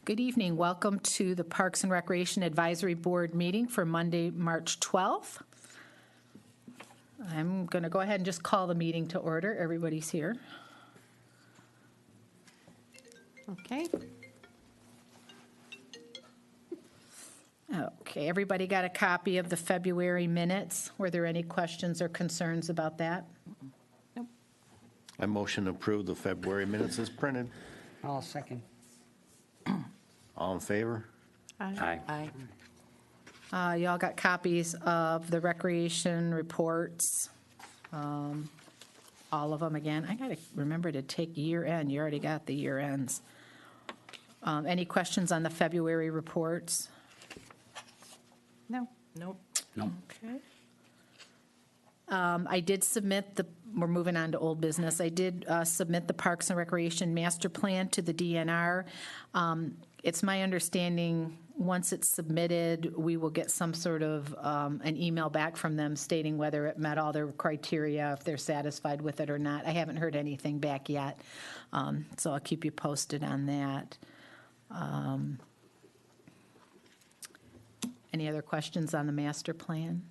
Good evening. Welcome to the Parks and Recreation Advisory Board meeting for Monday, March 12th. I'm going to go ahead and just call the meeting to order. Everybody's here. Okay. Okay, everybody got a copy of the February minutes? Were there any questions or concerns about that? Nope. I motion to approve the February minutes as printed. I'll second. All in favor? Aye. Y'all got copies of the recreation reports, all of them again. I got to remember to take year end. You already got the year ends. Any questions on the February reports? No. Nope. Okay. I did submit we're moving on to old business. I did submit the Parks and Recreation Master Plan to the DNR. It's my understanding, once it's submitted, we will get some sort of an email back from them stating whether it met all their criteria, if they're satisfied with it or not. I haven't heard anything back yet, so I'll keep you posted on that. Any other questions on the master plan?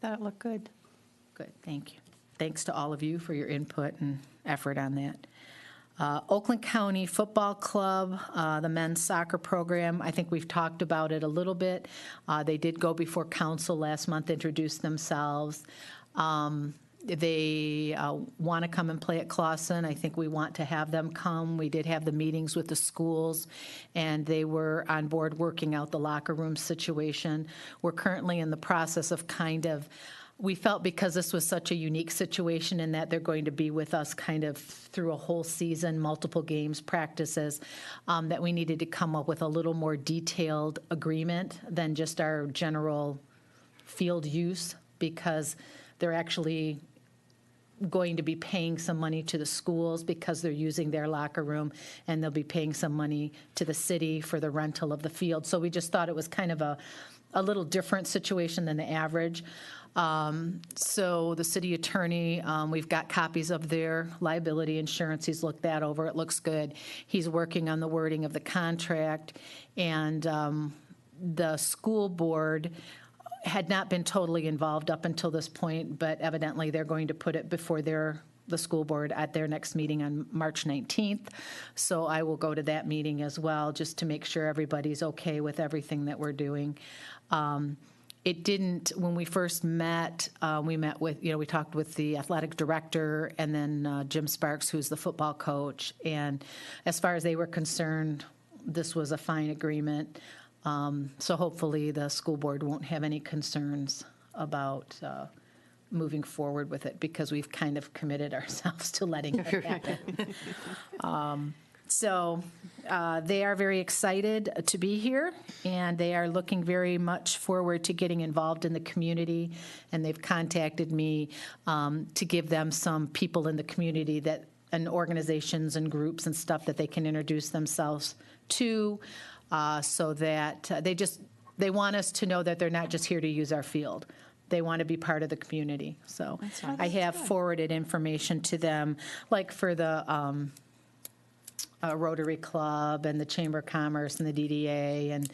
That looked good. Good, thank you. Thanks to all of you for your input and effort on that. Oakland County Football Club, the men's soccer program, I think we've talked about it a little bit. They did go before council last month, introduce themselves. They want to come and play at Clawson. I think we want to have them come. We did have the meetings with the schools, and they were on board working out the locker room situation. We're currently in the process of we felt because this was such a unique situation in that they're going to be with us kind of through a whole season, multiple games, practices, that we needed to come up with a little more detailed agreement than just our general field use, because they're actually going to be paying some money to the schools because they're using their locker room, and they'll be paying some money to the city for the rental of the field. So we just thought it was kind of a little different situation than the average. So the city attorney, we've got copies of their liability insurance. He's looked that over. It looks good. He's working on the wording of the contract, and the school board had not been totally involved up until this point, but evidently they're going to put it before the school board at their next meeting on March 19th. So I will go to that meeting as well, just to make sure everybody's okay with everything that we're doing. It didn't, when we first met, we talked with the athletic director and then Jim Sparks, who's the football coach. And as far as they were concerned, this was a fine agreement. So hopefully the school board won't have any concerns about moving forward with it, because we've kind of committed ourselves to letting it happen. So they are very excited to be here, and they are looking very much forward to getting involved in the community, and they've contacted me to give them some people in the community and organizations and groups and stuff that they can introduce themselves to, so that they want us to know that they're not just here to use our field. They want to be part of the community. So I have forwarded information to them, like for the Rotary Club and the Chamber of Commerce and the DDA and,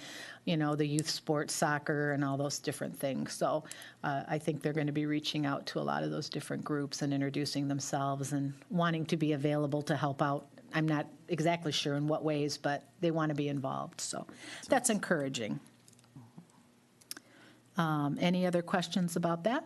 the youth sports, soccer, and all those different things. So I think they're going to be reaching out to a lot of those different groups and introducing themselves and wanting to be available to help out. I'm not exactly sure in what ways, but they want to be involved. So that's encouraging. Any other questions about that?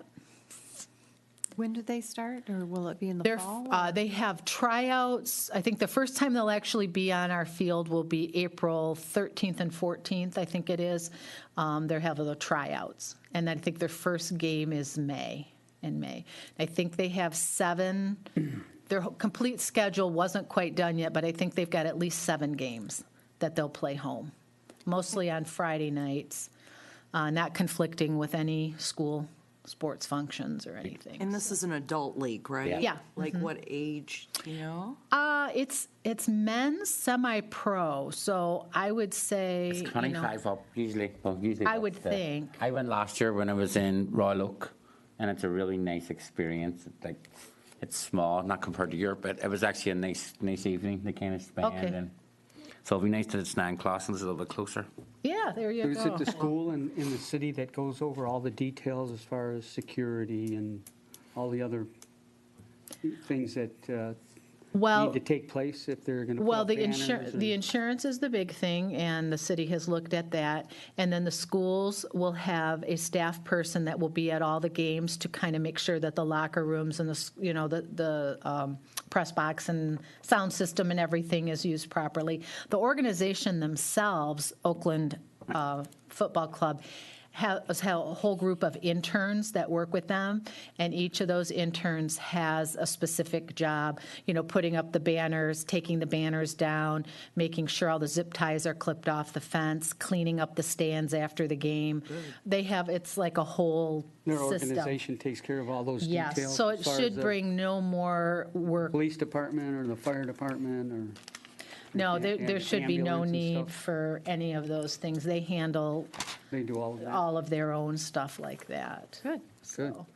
When do they start, or will it be in the fall? They have tryouts. I think the first time they'll actually be on our field will be April 13th and 14th, I think it is. They'll have the tryouts. And I think their first game is in May. I think they have 7. Their complete schedule wasn't quite done yet, but I think they've got at least 7 games that they'll play home, mostly on Friday nights, not conflicting with any school sports functions or anything. And this is an adult league, right? Yeah. Like what age, do you know? It's men's semi-pro, so I would say It's 25 up, usually. Well, usually I would think. I went last year when I was in Royal Oak, and it's a really nice experience. It's small, not compared to Europe, but it was actually a nice evening. They kind of spent, Okay. and So it'd be nice that it's now in Clawson, it's a little bit closer. Yeah, there you Is it go. the school in the city that goes over all the details as far as security and all the other things that Well, need to take place if they're going to put Well, up the banners? the insurance is the big thing, and the city has looked at that. And then the schools will have a staff person that will be at all the games to kind of make sure that the locker rooms and the press box and sound system and everything is used properly. The organization themselves, Oakland Football Club, has a whole group of interns that work with them, and each of those interns has a specific job, putting up the banners, taking the banners down, making sure all the zip ties are clipped off the fence, cleaning up the stands after the game. It's like a whole Their system. organization takes care of all those details? Yes, so it as far as should the bring no more work. Police department or the fire department or? No, there and should be no ambulance and need stuff? for any of those things. They handle They do all of that? all of their own stuff like that. Good, So,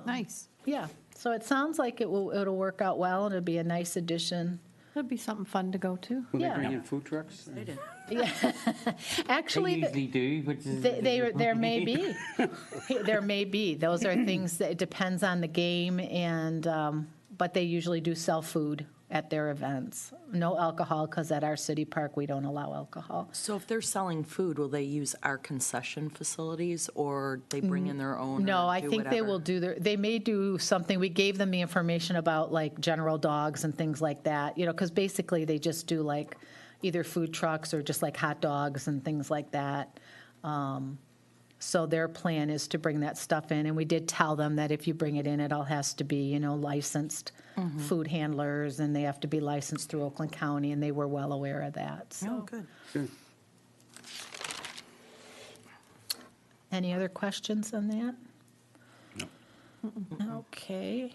nice. yeah, so it sounds like it'll work out well, and it'll be a nice addition. That'd be something fun to go to. Will they yeah. bring in food trucks? Yeah, actually, They usually do, which is. there may be. There may be. Those are things that, it depends on the game, and, but they usually do sell food at their events. No alcohol, because at our city park, we don't allow alcohol. So if they're selling food, will they use our concession facilities or they bring in their own? No, or I do think they whatever? will they may do something. We gave them the information about like General Dogs and things like that, because basically they just do like either food trucks or just like hot dogs and things like that. So their plan is to bring that stuff in, and we did tell them that if you bring it in, it all has to be, licensed food handlers, and they have to be licensed through Oakland County, and they were well aware of that, so. Oh, good. Good. Any other questions on that? No. Okay.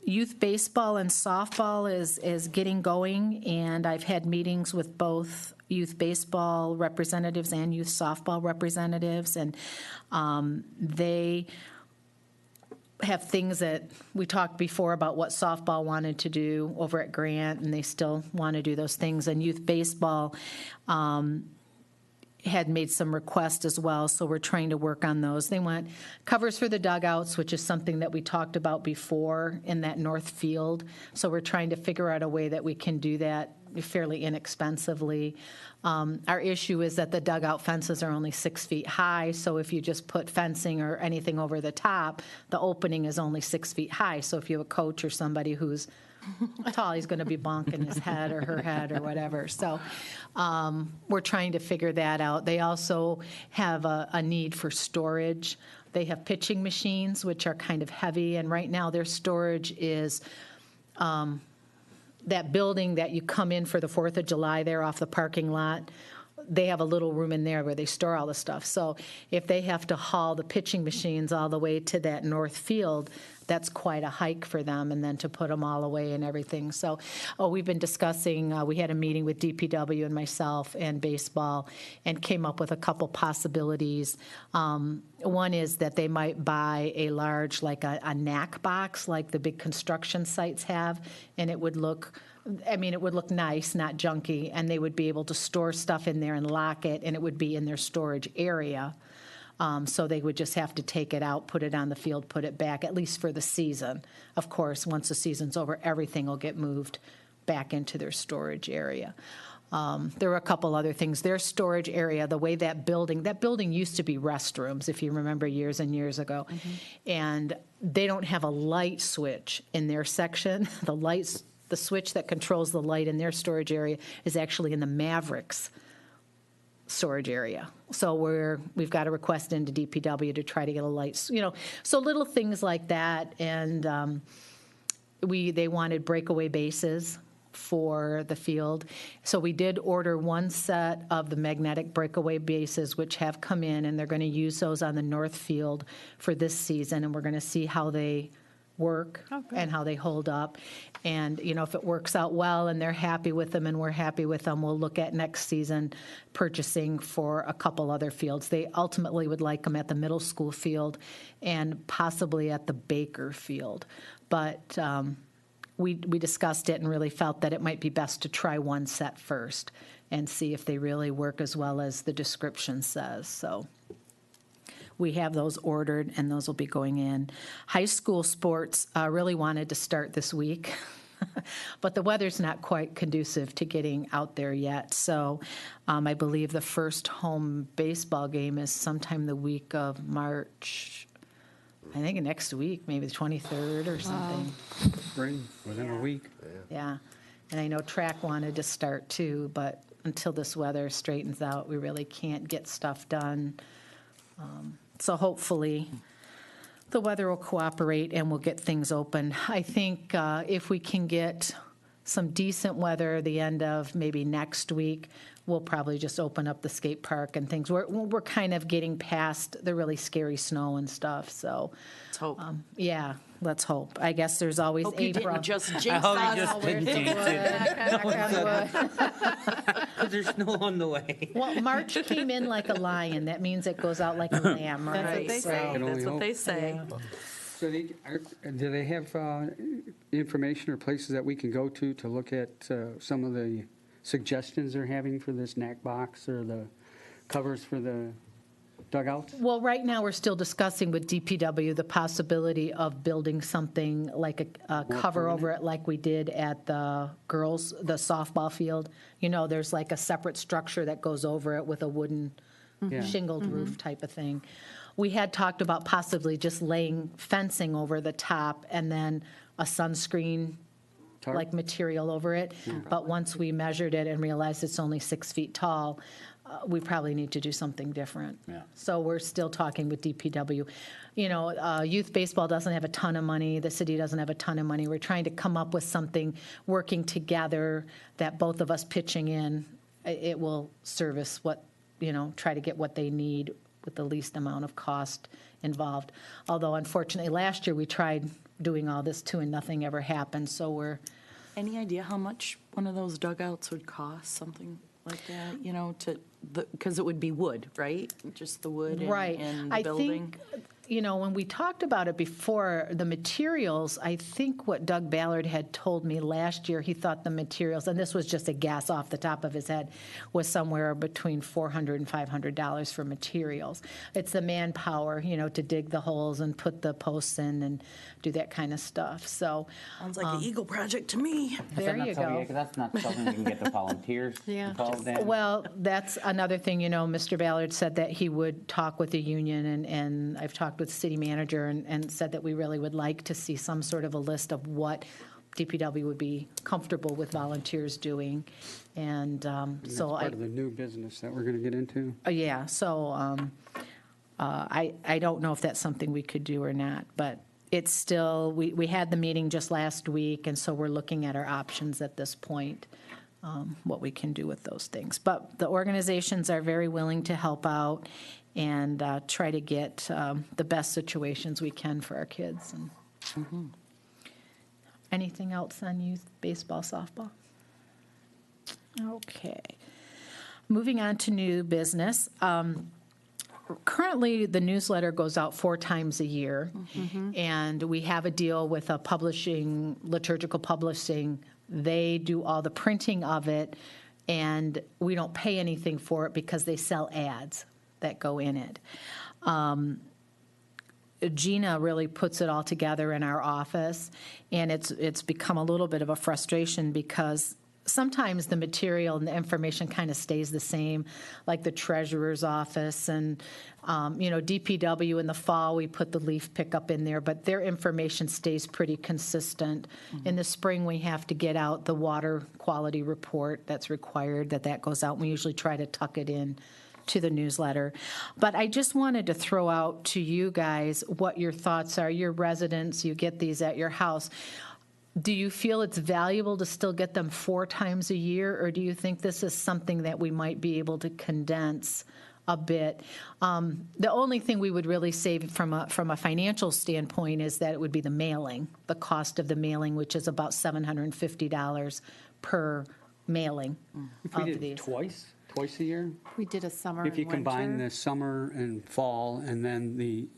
Youth baseball and softball is getting going, and I've had meetings with both youth baseball representatives and youth softball representatives, and they have things that we talked before about what softball wanted to do over at Grant, and they still want to do those things. And youth baseball had made some requests as well, so we're trying to work on those. They want covers for the dugouts, which is something that we talked about before in that north field. So we're trying to figure out a way that we can do that fairly inexpensively. Our issue is that the dugout fences are only 6 feet high, so if you just put fencing or anything over the top, the opening is only 6 feet high. So if you have a coach or somebody who's tall, he's going to be bonking his head or her head or whatever. So we're trying to figure that out. They also have a need for storage. They have pitching machines, which are kind of heavy, and right now their storage is that building that you come in for the 4th of July there off the parking lot. They have a little room in there where they store all the stuff. So if they have to haul the pitching machines all the way to that north field, that's quite a hike for them, and then to put them all away and everything. So we've been discussing, we had a meeting with DPW and myself and baseball, and came up with a couple possibilities. One is that they might buy a large, like a knack box, like the big construction sites have, and it would look nice, not junky, and they would be able to store stuff in there and lock it, and it would be in their storage area. So they would just have to take it out, put it on the field, put it back, at least for the season. Of course, once the season's over, everything will get moved back into their storage area. There were a couple other things. Their storage area, the way that building used to be restrooms, if you remember years and years ago. And they don't have a light switch in their section. The switch that controls the light in their storage area is actually in the Mavericks storage area. So we've got a request into DPW to try to get a light, so little things like that. And they wanted breakaway bases for the field. So we did order one set of the magnetic breakaway bases, which have come in, and they're going to use those on the north field for this season, and we're going to see how they work and how they hold up. And, if it works out well and they're happy with them and we're happy with them, we'll look at next season purchasing for a couple other fields. They ultimately would like them at the middle school field and possibly at the Baker field. But we discussed it and really felt that it might be best to try one set first and see if they really work as well as the description says. So we have those ordered, and those will be going in. High school sports really wanted to start this week, but the weather's not quite conducive to getting out there yet. So I believe the first home baseball game is sometime the week of March, I think next week, maybe the 23rd or something. Spring, within a week. Yeah. And I know track wanted to start too, but until this weather straightens out, we really can't get stuff done. So hopefully, the weather will cooperate and we'll get things open. I think if we can get some decent weather the end of maybe next week, we'll probably just open up the skate park and things. We're kind of getting past the really scary snow and stuff, so. Let's hope. Yeah, let's hope. I guess there's always Hope you April. didn't just I jinx hope us. you just didn't jinx it. Well, There's snow on the way. March came in like a lion. That means it goes out like a lamb, right? That's what they So- say. Can only That's what hope. they say. So do they have information or places that we can go to look at some of the suggestions they're having for this knack box or the covers for the dugouts? Well, right now, we're still discussing with DPW the possibility of building something like a cover over it like we did at the girls, the softball field. You know, there's like a separate structure that goes over it with a wooden Yeah. shingled roof type of thing. We had talked about possibly just laying fencing over the top and then a sunscreen Tarp? like material over it. But once we measured it and realized it's only 6 feet tall, we probably need to do something different. Yeah. So we're still talking with DPW. You know, youth baseball doesn't have a ton of money. The city doesn't have a ton of money. We're trying to come up with something, working together, that both of us pitching in, it will service what, you know, try to get what they need with the least amount of cost involved. Although unfortunately, last year we tried doing all this too and nothing ever happened, so we're, Any idea how much one of those dugouts would cost, something like that, you know, because it would be wood, right? Just the wood and right. and the I building? think, you know, when we talked about it before, the materials, I think what Doug Ballard had told me last year, he thought the materials, and this was just a guess off the top of his head, was somewhere between $400 and $500 for materials. It's the manpower, you know, to dig the holes and put the posts in and do that kind of stuff. So Sounds like an Eagle project to me. there you go. Because that's not something we can get the volunteers Yeah. involved in. Well, that's another thing, you know, Mr. Ballard said that he would talk with the union, and I've talked with the city manager and said that we really would like to see some sort of a list of what DPW would be comfortable with volunteers doing. And That's so part of the new business that we're going to get into. yeah, so I don't know if that's something we could do or not, but it's still, we had the meeting just last week, and so we're looking at our options at this point, what we can do with those things. But the organizations are very willing to help out and try to get the best situations we can for our kids. And anything else on youth baseball, softball? Okay. Moving on to new business. Currently, the newsletter goes out 4 times a year, and we have a deal with a publishing, liturgical publishing. They do all the printing of it, and we don't pay anything for it because they sell ads that go in it. Gina really puts it all together in our office, and it's become a little bit of a frustration because sometimes the material and the information kind of stays the same, like the treasurer's office and, DPW in the fall, we put the leaf pickup in there, but their information stays pretty consistent. In the spring, we have to get out the water quality report that's required, that goes out. We usually try to tuck it in to the newsletter. But I just wanted to throw out to you guys what your thoughts are. Your residents, you get these at your house. Do you feel it's valuable to still get them 4 times a year, or do you think this is something that we might be able to condense a bit? The only thing we would really save from a financial standpoint is that it would be the mailing, the cost of the mailing, which is about $750 per mailing If we of did it these. twice a year, We did a summer if you and combine winter. the summer and fall and then the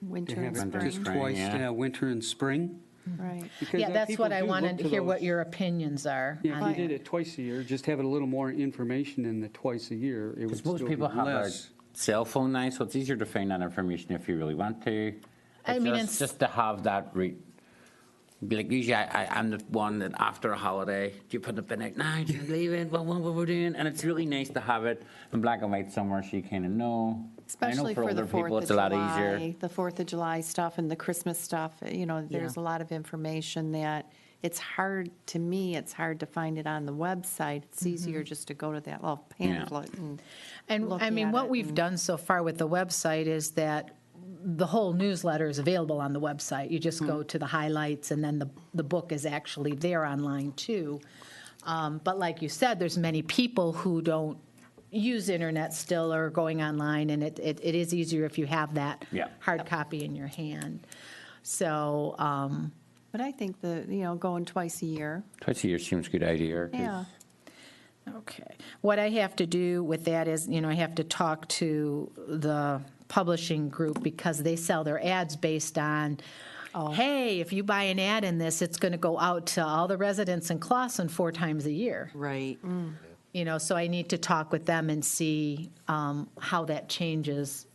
Winter they and have it Winter and just spring. spring, twice, yeah. winter and spring, Right. Because Yeah, that's people what I do look wanted to to hear what those- your opinions are. Yeah, if on you did that. it twice a year, just have a little more information in the twice a year, it would Because still most be people have their less. cell phone now, so it's easier to find that information if you really want to. I It's mean, just, it's- just to have that like usually I'm the one that after a holiday, do you put the bin out now, do you leave it, what we're doing? And it's really nice to have it in black and white somewhere so you kind of know. Especially I know for the older people, 4th it's of a lot easier. July, the 4th of July stuff and the Christmas stuff, there's a lot of information that it's hard, to me, it's hard to find it on the website. It's easier just to go to that little pamphlet and look And I mean, at what it we've and- done so far with the website is that the whole newsletter is available on the website. You just go to the highlights, and then the book is actually there online too. But like you said, there's many people who don't use internet still or going online, and it is easier if you have that Yeah. hard copy in your hand. So, But I think going twice a year, Twice a year seems a good idea. 'cause yeah. okay. What I have to do with that is, I have to talk to the publishing group because they sell their ads based on, hey, if you buy an ad in this, it's going to go out to all the residents in Clawson 4 times a year. Right. So I need to talk with them and see how that changes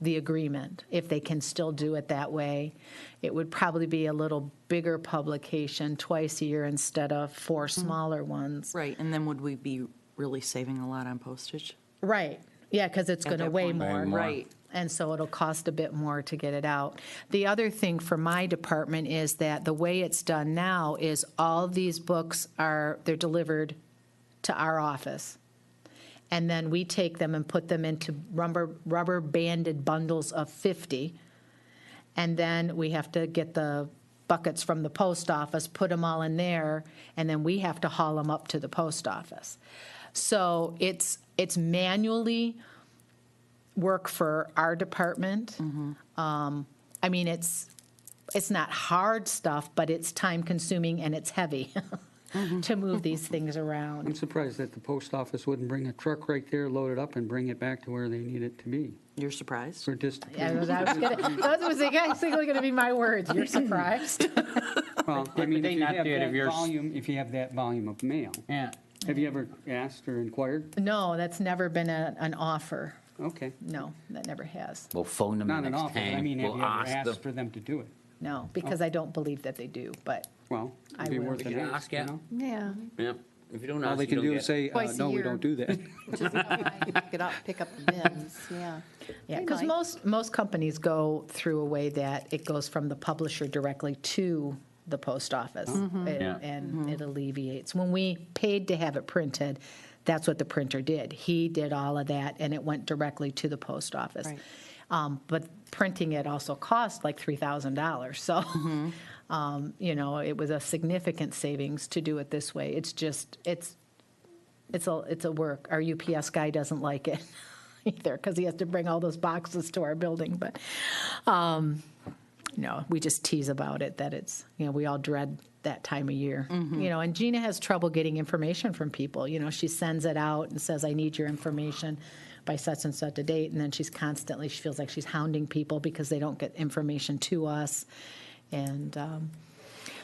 the agreement, if they can still do it that way. It would probably be a little bigger publication twice a year instead of 4 smaller ones. Right, and then would we be really saving a lot on postage? Right, yeah, because it's At going to that weigh point? more. Right. And so it'll cost a bit more to get it out. The other thing for my department is that the way it's done now is all these books they're delivered to our office. And then we take them and put them into rubber banded bundles of 50. And then we have to get the buckets from the post office, put them all in there, and then we have to haul them up to the post office. So it's manually work for our department. I mean, it's not hard stuff, but it's time consuming and it's heavy to move these things around. I'm surprised that the post office wouldn't bring a truck right there, load it up, and bring it back to where they need it to be. You're surprised? For just, Yeah, that was basically going to be my words. You're surprised. well, I mean, they if you not have do it if that you're volume, if you have that volume of mail. Yeah. Have you ever asked or inquired? No, that's never been an offer. Okay. No, that never has. We'll phone them Not the an next offer, but time. I mean, have We'll you ever ask them. asked for them to do it? No, because I don't believe that they do, but Well, I it'd be will. worth We an can ask, ask, you yeah. know? Yeah. Yeah. If you don't All ask, they you can don't do get. is say, Twice a no, we year. don't do that. Which is how I pick up the bins, yeah. yeah, They because might. most companies go through a way that it goes from the publisher directly to the post office. Yeah. And it alleviates. When we paid to have it printed, that's what the printer did. He did all of that, and it went directly to the post office. Right. But printing it also cost like $3,000. So, it was a significant savings to do it this way. It's just, it's a work. Our UPS guy doesn't like it either because he has to bring all those boxes to our building. But, no, we just tease about it, that it's, we all dread that time of year. And Gina has trouble getting information from people. She sends it out and says, I need your information by such and such a date. And then she feels like she's hounding people because they don't get information to us. And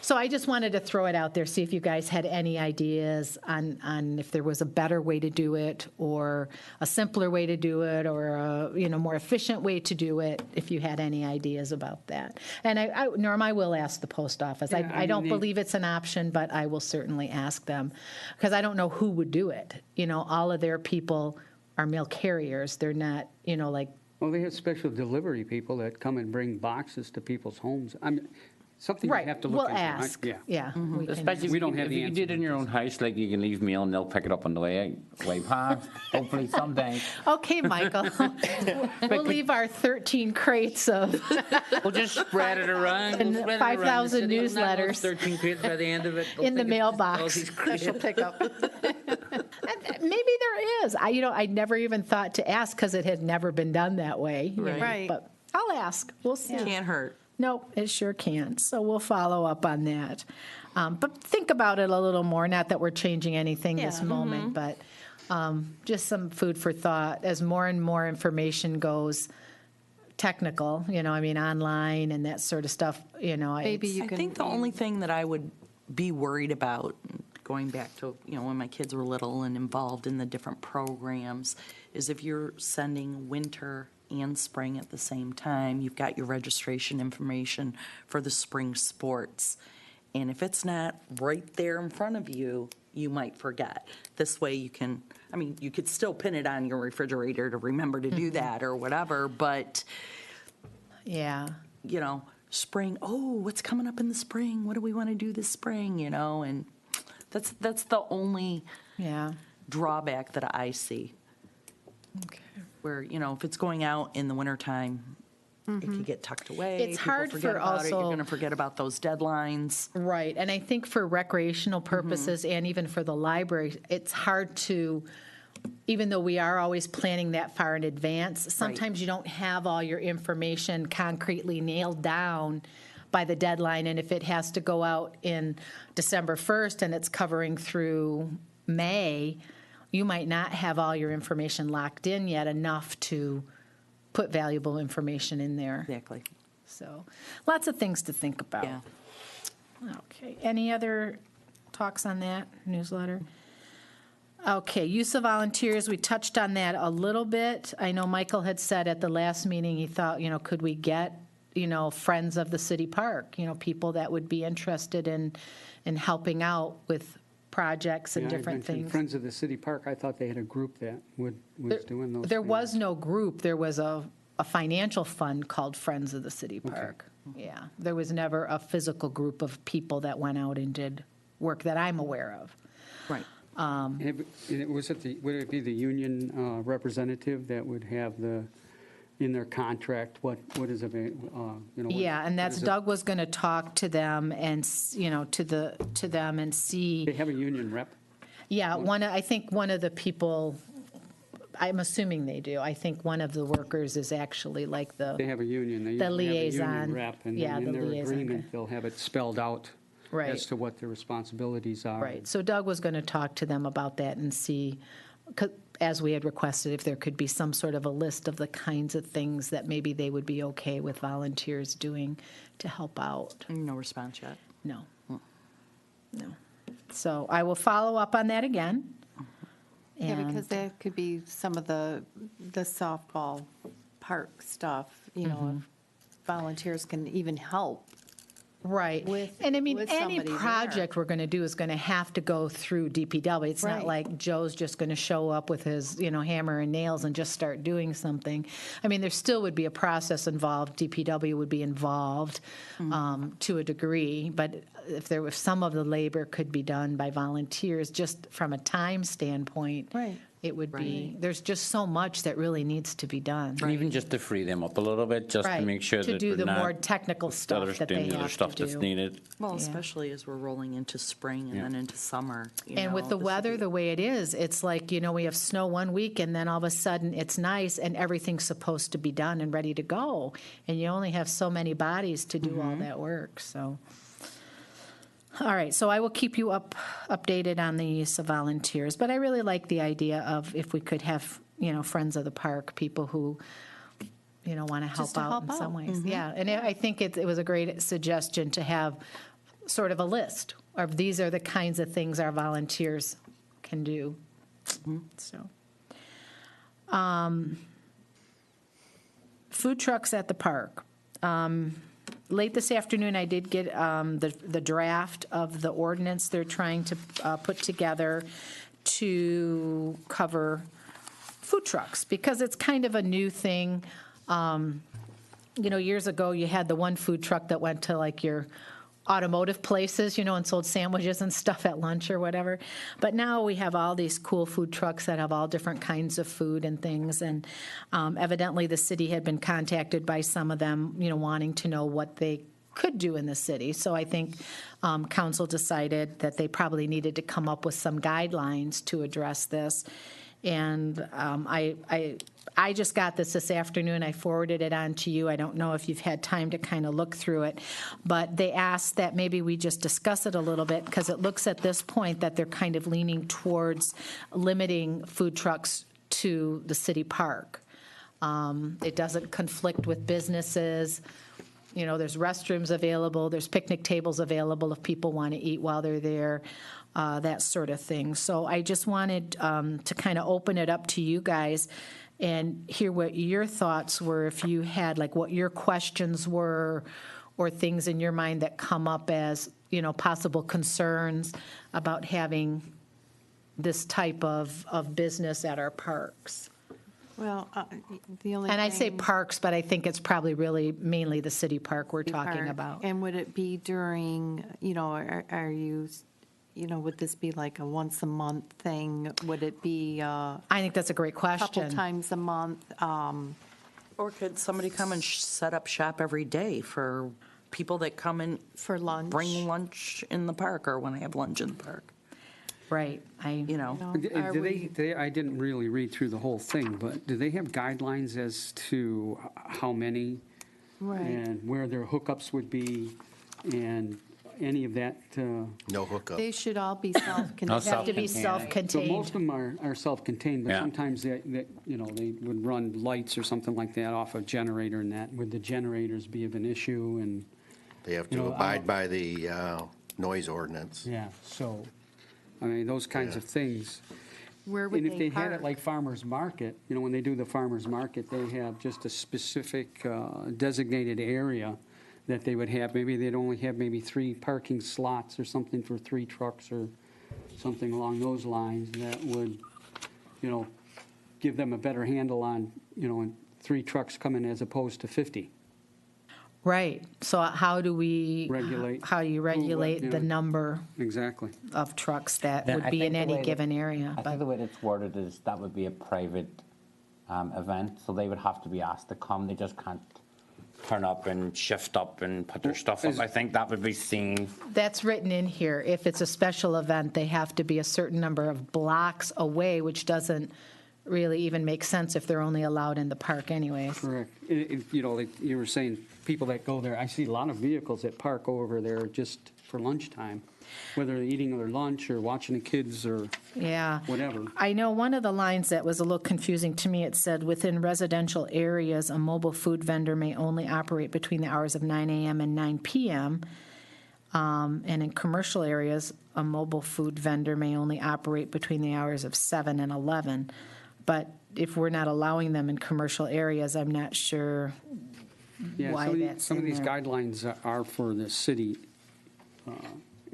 so I just wanted to throw it out there, see if you guys had any ideas on if there was a better way to do it or a simpler way to do it or a more efficient way to do it, if you had any ideas about that. And Norm, I will ask the post office. Yeah, I don't mean, believe it's an option, but I will certainly ask them because I don't know who would do it. All of their people are mail carriers. They're not, like, Well, they have special delivery people that come and bring boxes to people's homes. I mean, something you right. have to look We'll into. ask. Yeah. Yeah. We can Especially We if don't you, have if the you can do it answer. in your own house, like you can leave mail and they'll pick it up on the way past, hopefully someday. Okay, Michael. We'll leave our 13 crates of, We'll just spread it around. And We'll spread it around the 5,000 city. Not those newsletters 13 crates by the end of it. They'll in the think it's just all mailbox. these crates. Special pickup. maybe there is. I never even thought to ask because it had never been done that way. Right. But I'll ask. We'll see. Can't hurt. No, it sure can't. So we'll follow up on that. But think about it a little more. Not that we're changing anything this Yeah. moment, but just some food for thought as more and more information goes technical, I mean, online and that sort of stuff, Maybe it's- you I can. think the only thing that I would be worried about, going back to, when my kids were little and involved in the different programs, is if you're sending winter and spring at the same time, you've got your registration information for the spring sports. And if it's not right there in front of you, you might forget. This way you can, you could still pin it on your refrigerator to remember to do that or whatever, but yeah. Spring, oh, what's coming up in the spring? What do we want to do this spring, and that's the only Yeah. drawback that I see, Okay. where, if it's going out in the wintertime, it could get tucked away. It's people hard forget for about it. You're also- going to forget about those deadlines. Right, and I think for recreational purposes and even for the library, it's hard to, even though we are always planning that far in advance, sometimes you don't have all your information concretely nailed down by the deadline, and if it has to go out in December 1st and it's covering through May, you might not have all your information locked in yet enough to put valuable information in there. Exactly. So, lots of things to think about. Yeah. Okay, any other talks on that newsletter? Okay, use of volunteers, we touched on that a little bit. I know Michael had said at the last meeting, he thought, could we get, friends of the city park, people that would be interested in helping out with projects and Yeah, I different mentioned things. Friends of the City Park, I thought they had a group that was doing those. There things. was no group, there was a financial fund called Friends of the City Park. Yeah, there was never a physical group of people that went out and did work that I'm aware of. Right. And would it be the union representative that would have in their contract, what is, Yeah, and that's, Doug was going to talk to them and, to them and see. They have a union rep? Yeah, I think one of the people, I'm assuming they do. I think one of the workers is actually like They the, have a union. They The usually have a liaison. union rep, and Yeah, then in the their liaison guy. agreement, they'll have it spelled out Right. as to what their responsibilities are. right. So Doug was going to talk to them about that and see, as we had requested, if there could be some sort of a list of the kinds of things that maybe they would be okay with volunteers doing to help out. No response yet. No. No. So I will follow up on that again. Yeah, And- because that could be some of the softball park stuff, if volunteers can even help. Right. with- And I mean, with any somebody there. project we're going to do is going to have to go through DPW. It's not Right. like Joe's just going to show up with his, hammer and nails and just start doing something. I mean, there still would be a process involved. DPW would be involved to a degree, but if some of the labor could be done by volunteers, just from a time standpoint, Right. it would be, there's just so much that really needs to be done. And even just to free them up a little bit, just to Right, make sure to that do we're the not more technical stuff that they doing the other have stuff to that's do. needed. Well, Yeah. especially as we're rolling into spring and Yeah. then into summer. And with the this would weather be- the way it is, it's like, we have snow one week and then all of a sudden it's nice and everything's supposed to be done and ready to go. And you only have so many bodies to do all that work, so. All right, so I will keep you updated on the use of volunteers. But I really like the idea of if we could have, friends of the park, people who, want to help Just to out help in some out. ways. Yeah, and I think it was a great suggestion to have sort of a list of these are the kinds of things our volunteers can do. So, food trucks at the park. Late this afternoon, I did get the draft of the ordinance they're trying to put together to cover food trucks, because it's kind of a new thing. Years ago, you had the one food truck that went to like your automotive places, and sold sandwiches and stuff at lunch or whatever. But now we have all these cool food trucks that have all different kinds of food and things. And evidently, the city had been contacted by some of them, wanting to know what they could do in the city. So I think council decided that they probably needed to come up with some guidelines to address this. And I just got this afternoon. I forwarded it on to you. I don't know if you've had time to kind of look through it, but they asked that maybe we just discuss it a little bit, because it looks at this point that they're kind of leaning towards limiting food trucks to the city park. It doesn't conflict with businesses. You know, there's restrooms available, there's picnic tables available if people want to eat while they're there, that sort of thing. So I just wanted to kind of open it up to you guys and hear what your thoughts were, if you had, like, what your questions were, or things in your mind that come up as, you know, possible concerns about having this type of business at our parks. Well, the only And I say thing- parks, but I think it's probably really mainly the city park we're talking Park. about. And would it be during, you know, are you, you know, would this be like a once a month thing? Would it be a I think that's a great couple question. times a month? Or could somebody come and set up shop every day for people that come and For lunch? bring lunch in the park or want to have lunch in the park? Right. You know, Are we- I didn't really read through the whole thing, but do they have guidelines as to how many? Right. And where their hookups would be, and any of that? No hookup. They should all be self-contained. Have to be Self-contained. So most self-contained. of them are self-contained, but Yeah. sometimes you know, they would run lights or something like that off a generator, and that, would the generators be of an issue? And, They have You to know, abide by the noise ordinance. yeah, so, I mean, those kinds of things. Where would And if they they had it park? like farmer's market, you know, when they do the farmer's market, they have just a specific designated area that they would have. Maybe they'd only have maybe 3 parking slots or something for 3 trucks or something along those lines that would, you know, give them a better handle on, you know, 3 trucks coming as opposed to 50. Right. So how do we? Regulate How do you who, what, regulate you the know. number Exactly. of trucks that Yeah, would I be in think the any way that- given area? I But think the way that's worded is that would be a private event, so they would have to be asked to come. They just can't turn up and shift up and put their stuff up. is- I think that would be seen. that's written in here. If it's a special event, they have to be a certain number of blocks away, which doesn't really even make sense if they're only allowed in the park anyways. Correct. You know, like you were saying, people that go there, I see a lot of vehicles that park over there just for lunchtime, whether they're eating their lunch or watching the kids or Yeah. whatever. I know one of the lines that was a little confusing to me, it said, within residential areas, a mobile food vendor may only operate between the hours of 9 a.m. and 9 p.m. And in commercial areas, a mobile food vendor may only operate between the hours of 7 and 11. But if we're not allowing them in commercial areas, I'm not sure Yeah, why that's some of in these there. guidelines are for the city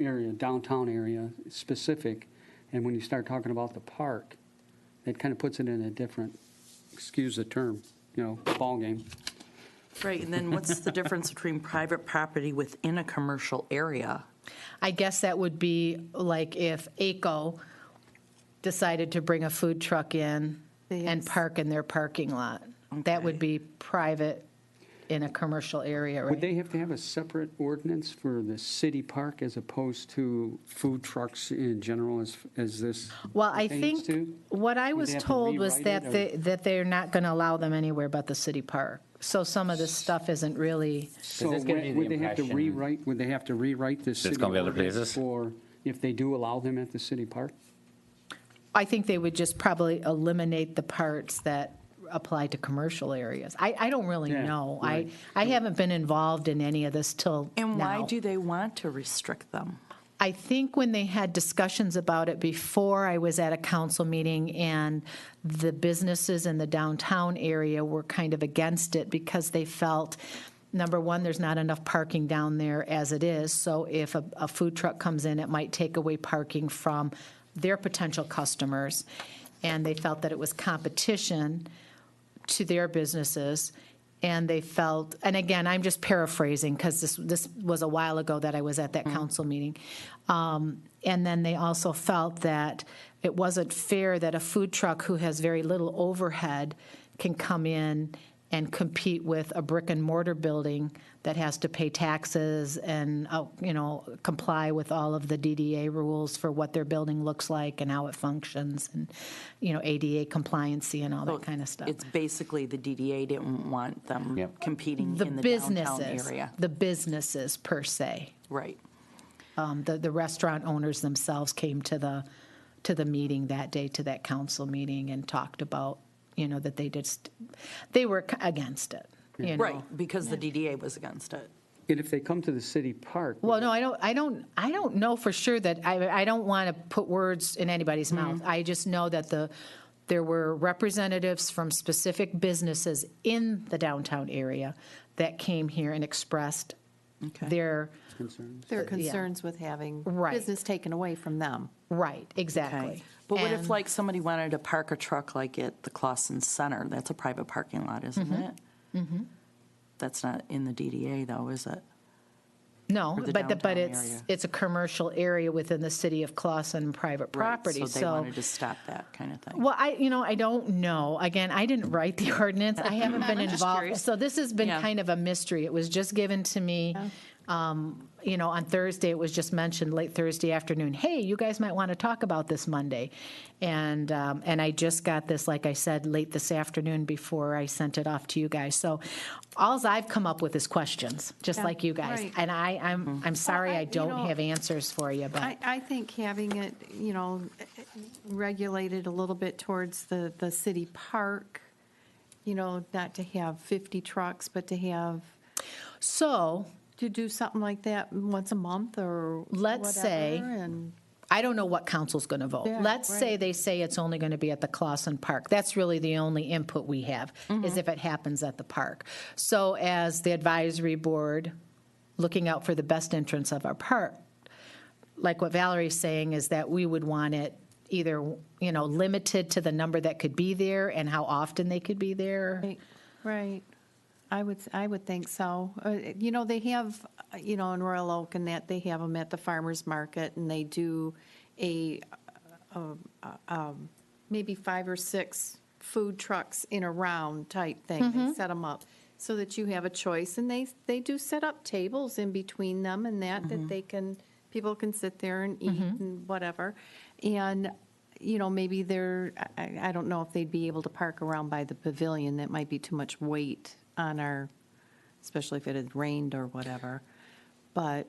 area, downtown area specific, and when you start talking about the park, it kind of puts it in a different, excuse the term, you know, ballgame. right, and then what's the difference between private property within a commercial area? I guess that would be like if ACO decided to bring a food truck in and Yes. park in their parking lot. That would Okay. be private in a commercial area, Would right? they have to have a separate ordinance for the city park as opposed to food trucks in general as this Well, I pertains think to? what I Would was they have to told was rewrite that it, or- that they're not going to allow them anywhere but the city park. So some of this stuff isn't really, So this gives you the would they have to impression- would they have to rewrite this city gonna be other ordinance places? for if they do allow them at the city park? I think they would just probably eliminate the parts that apply to commercial areas. I don't really Yeah, know. right. I haven't been involved in any of this till And why now. do they want to restrict them? I think when they had discussions about it before, I was at a council meeting, and the businesses in the downtown area were kind of against it because they felt, number one, there's not enough parking down there as it is. So if a food truck comes in, it might take away parking from their potential customers. And they felt that it was competition to their businesses. And they felt, and again, I'm just paraphrasing because this was a while ago that I was at that council meeting. And then they also felt that it wasn't fair that a food truck who has very little overhead can come in and compete with a brick and mortar building that has to pay taxes and, comply with all of the DDA rules for what their building looks like and how it functions and, ADA compliancy and all that kind of stuff. It's basically the DDA didn't want them Yep. competing The in the downtown businesses, area. the businesses per se. Right. The restaurant owners themselves came to the meeting that day, to that council meeting, and talked about, that they were against it, Right, because the DDA was against it. And if they come to the city park, Well, no, I don't know for sure that, I don't want to put words in anybody's mouth. I just know that there were representatives from specific businesses in the downtown area that came here and expressed Okay. their, concerns. Their concerns with having Right. business taken away from them. right, exactly. Okay. But what if And- like somebody wanted to park a truck like at the Clawson Center? That's a private parking lot, isn't it? Mm-hmm. That's not in the DDA though, is it? No, or the but downtown it's area. it's a commercial area within the city of Clawson, private property, Right, so they wanted to stop that kind of thing. Well, I don't know. Again, I didn't write the ordinance. I haven't been I'm just involved. curious. So this has been Yeah. kind of a mystery. It was just given to me, on Thursday. It was just mentioned late Thursday afternoon. Hey, you guys might want to talk about this Monday. And I just got this, like I said, late this afternoon before I sent it off to you guys. So alls I've come up with is questions, just Yeah, like you guys. right. And I'm sorry I you don't know, have answers for you, but. I think having it, regulated a little bit towards the city park, not to have 50 trucks, but to have, So to do something like that once a month or Let's say- whatever, and I don't know what council's going to vote. Yeah, Let's say right. they say it's only going to be at the Clawson Park. That's really the only input we have, is if it happens at the park. So as the advisory board, looking out for the best interests of our park, like what Valerie's saying is that we would want it either, limited to the number that could be there and how often they could be there. Right. I would think so. They have, in Royal Oak and that, they have them at the farmer's market, and they do maybe 5 or 6 food trucks in a round type thing. They set them up so that you have a choice, and they do set up tables in between them and that people can sit there and eat and whatever. And, maybe I don't know if they'd be able to park around by the pavilion. That might be too much weight on especially if it had rained or whatever. But,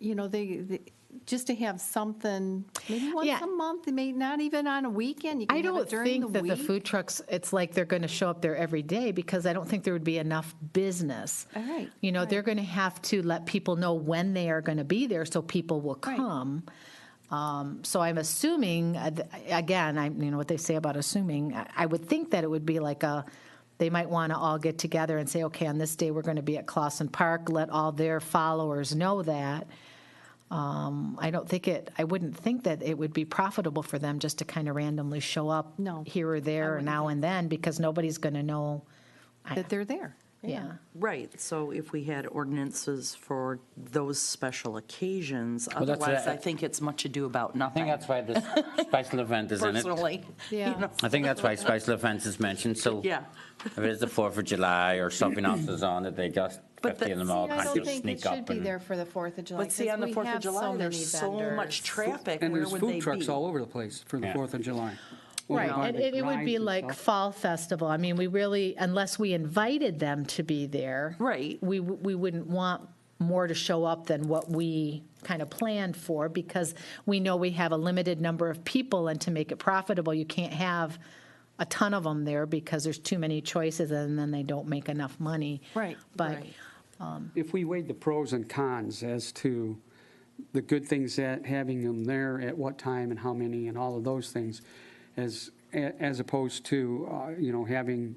they just to have something, maybe once Yeah. a month, maybe not even on a weekend. You can I have don't it during think the that the week. food trucks, it's like they're going to show up there every day, because I don't think there would be enough business. All right, They're right. going to have to let people know when they are going to be there so people will Right. come. So I'm assuming, again, what they say about assuming, I would think that it would be like they might want to all get together and say, okay, on this day, we're going to be at Clawson Park, let all their followers know that. I wouldn't think that it would be profitable for them just to kind of randomly show up No, here or I there or wouldn't now think and then, because nobody's going to know. That they're there. Yeah. Right, so if we had ordinances for those special occasions, Well, that's otherwise right. I think it's much ado about I nothing. think that's why this special event is in it. Personally. Yeah. you know. I think that's why special events is mentioned, so Yeah. if it is the 4th of July or something else is on, that they just, But 50 of them all See, I kind don't of think it sneak should up be and. there for the 4th of July. But see, on the 4th of July, there's so much traffic, And where there's would food they trucks be? all over the place for the Yeah. 4th of July. Right, Over by and the it would be rides and like stuff. Fall Festival. I mean, we really, unless we invited them to be there. Right. We wouldn't want more to show up than what we kind of planned for, because we know we have a limited number of people, and to make it profitable, you can't have a ton of them there because there's too many choices, and then they don't make enough money. Right, But, right. If we weighed the pros and cons as to the good things that having them there at what time and how many and all of those things, as opposed to, having,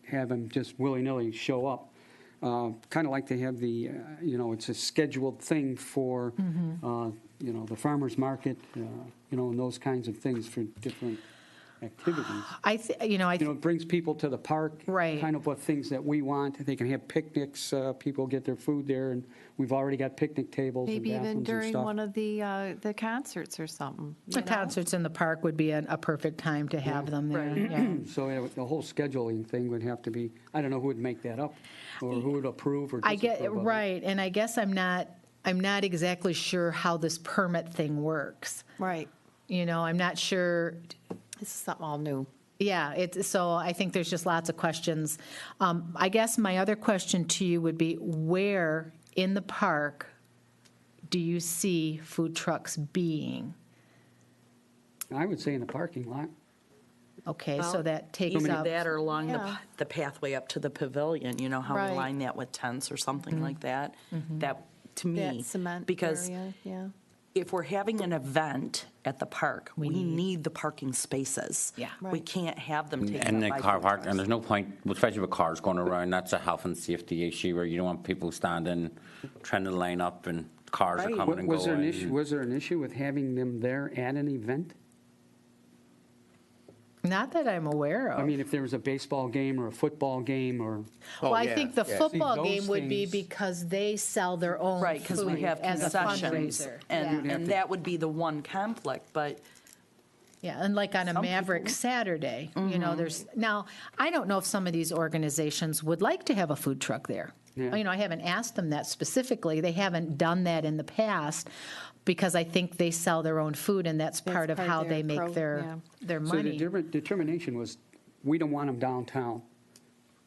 have them just willy-nilly show up. Kind of like they have it's a scheduled thing for, the farmer's market, and those kinds of things for different activities. It brings people to the park. Right. Kind of what things that we want. They can have picnics, people get their food there, and we've already got picnic tables and Maybe even bathrooms and during stuff. one of the concerts or something. you the know? concerts in the park would be a perfect time to have them there. Right. Yeah. So the whole scheduling thing would have to be, I don't know who would make that up, or who would approve or I disapprove get, of it. right, and I guess I'm not exactly sure how this permit thing works. Right. I'm not sure. This is something all new. Yeah, so I think there's just lots of questions. I guess my other question to you would be, where in the park do you see food trucks being? I would say in the parking lot. Okay, so Well, that takes Either up, that or along Yeah. the pathway up to the pavilion, you know, how we Right. line that with tents or something like that. That, to me. That cement Because area, yeah. if we're having an event at the park, we need the parking spaces. Yeah. We Right. can't have them taken And up the by car food park, trucks. and there's no point, especially with cars going around, that's a health and safety issue where you don't want people standing, trying to line up and cars are Right. coming and going. Was there an issue with having them there at an event? not that I'm aware I of. mean, if there was a baseball game or a football game or, Well, I yeah, think the yeah. football See, those game would be things- because they sell their own Right, because we food have as a concessions. fundraiser. And, Yeah. and that would be the one conflict, but Yeah, and like on a Some Maverick people- Saturday, you know, there's, now, I don't know if some of these organizations would like to have a food truck there. Yeah. You know, I haven't asked them that specifically. They haven't done that in the past because I think they sell their own food and that's part of part of how their they make yeah. their so the money. determination was, we don't want them downtown.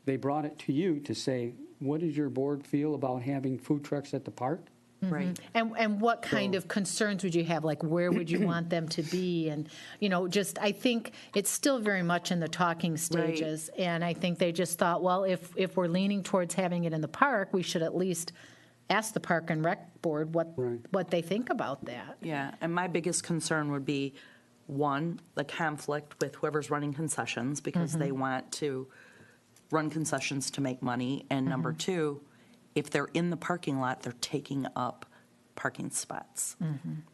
They brought it to you to say, what does your board feel about having food trucks at the park? right. And what kind of concerns would you have? Like, where would you want them to be? And, you know, just, I think it's still very much in the talking stages. And I think they just thought, well, if we're leaning towards having it in the park, we should at least ask the Park and Rec Board Right. what they think about that. Yeah, and my biggest concern would be, one, the conflict with whoever's running concessions, because they want to run concessions to make money. And number two, if they're in the parking lot, they're taking up parking spots.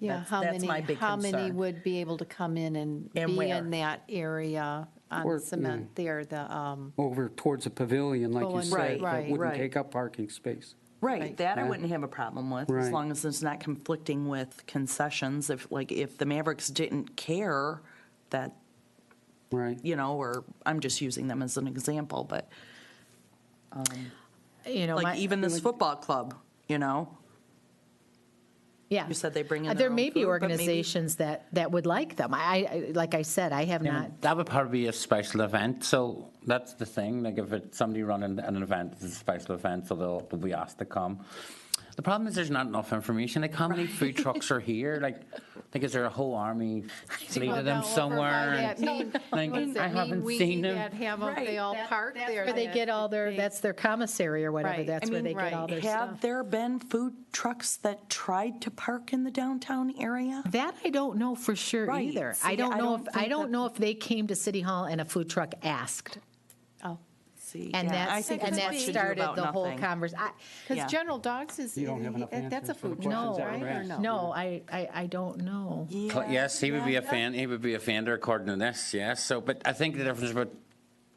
Yeah, That's- how that's many, my big how many concern. would be able to come in and And be where? in that area Or, on cement there, the, Over towards the pavilion, like you Going- said, Right, that right, wouldn't right. take up parking space. Right, Right. that I Yeah. wouldn't have a problem with, as Right. long as it's not conflicting with concessions. If the Mavericks didn't care that, Right. you know, or I'm just using them as an example, but You know, like even this football club, you know, yeah. you said they bring in their There own may be food, but maybe- organizations that would like them. Like I said, I have not. That would probably be a special event, so that's the thing, like if it's somebody running an event, it's a special event, so they'll be asked to come. The problem is there's not enough information, like how many food trucks are here, like is there a whole army fleet of them somewhere? And, like, I haven't seen them. That have, them- they all park there. Where they get all their, that's their commissary or whatever, Right. that's I where mean, they get all their have stuff. there been food trucks that tried to park in the downtown area? That I don't know for sure Right. either. See, I don't I know don't if, I think don't that- know if they came to City Hall and a food truck asked. Oh, See, And yeah, I that's, think and it's that much ado started about the whole nothing. conversation. because Yeah. General Dogs is, You don't have enough that's a answers for the food truck, questions that right, were or asked. no? No, I don't know. Yes, he would be a fan. He would be a offender according to this. Yes. So, but I think the difference with